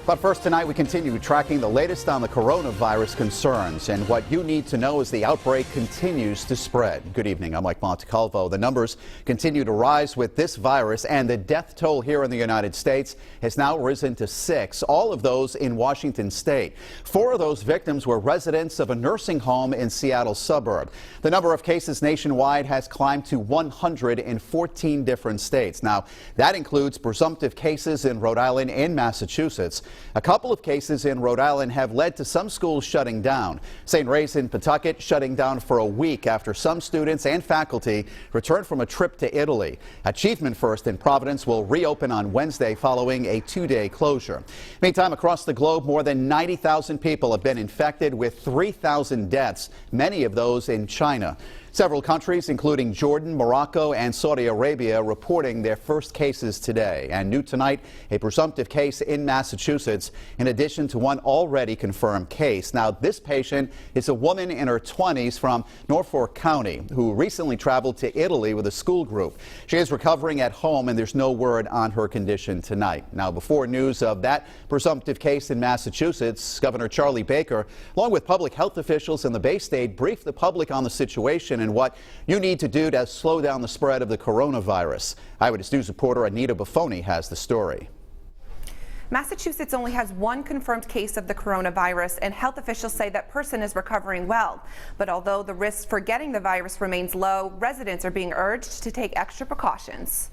But first tonight, we continue tracking the latest on the coronavirus concerns and what you need to know as the outbreak continues to spread. Good evening. I'm Mike Montecalvo. The numbers continue to rise with this virus, and the death toll here in the United States has now risen to 6, all of those in Washington state. 4 of those victims were residents of a nursing home in Seattle's suburb. The number of cases nationwide has climbed to 114 different states. Now, that includes presumptive cases in Rhode Island and Massachusetts. A couple of cases in Rhode Island have led to some schools shutting down. St. Ray's in Pawtucket shutting down for a week after some students and faculty returned from a trip to Italy. Achievement First in Providence will reopen on Wednesday following a 2-day closure. Meantime, across the globe, more than 90,000 people have been infected, with 3,000 deaths, many of those in China. Several countries, including Jordan, Morocco, and Saudi Arabia, reporting their first cases today. And new tonight, a presumptive case in Massachusetts, in addition to one already confirmed case. Now, this patient is a woman in her 20s from Norfolk County who recently traveled to Italy with a school group. She is recovering at home, and there's no word on her condition tonight. Now, before news of that presumptive case in Massachusetts, Governor Charlie Baker, along with public health officials in the Bay State, briefed the public on the situation and what you need to do to slow down the spread of the coronavirus. Eyewitness News reporter Anita Buffoni has the story. Massachusetts only has 1 confirmed case of the coronavirus, and health officials say that person is recovering well. But although the risk for getting the virus remains low, residents are being urged to take extra precautions.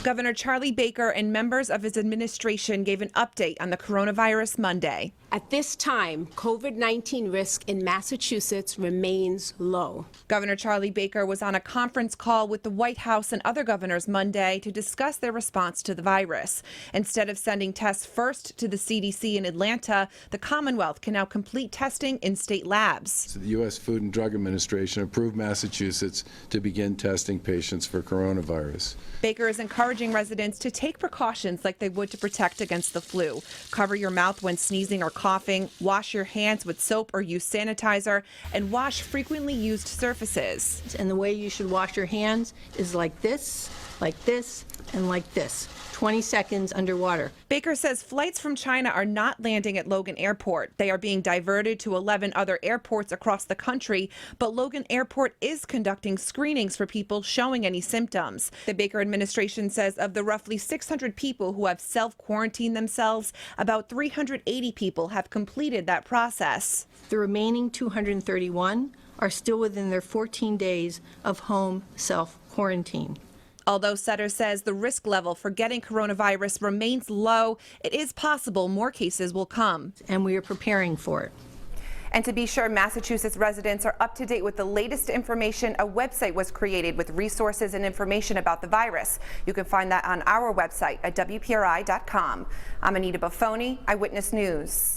Governor Charlie Baker and members of his administration gave an update on the coronavirus Monday. At this time, COVID-19 risk in Massachusetts remains low. Governor Charlie Baker was on a conference call with the White House and other governors Monday to discuss their response to the virus. Instead of sending tests first to the CDC in Atlanta, the Commonwealth can now complete testing in state labs. So the U.S. Food and Drug Administration approved Massachusetts to begin testing patients for coronavirus. Baker is encouraging residents to take precautions like they would to protect against the flu. Cover your mouth when sneezing or coughing, wash your hands with soap or use sanitizer, and wash frequently used surfaces. And the way you should wash your hands is like this, and like this. 20 seconds underwater. Baker says flights from China are not landing at Logan Airport. They are being diverted to 11 other airports across the country, but Logan Airport is conducting screenings for people showing any symptoms. The Baker administration says of the roughly 600 people who have self-quarantined themselves, about 380 people have completed that process. The remaining 231 are still within their 14 days of home self-quarantine. Although Sutter says the risk level for getting coronavirus remains low, it is possible more cases will come. And we are preparing for it. And to be sure Massachusetts residents are up to date with the latest information, a website was created with resources and information about the virus. You can find that on our website at WPRI.com. I'm Anita Buffoni, Eyewitness News.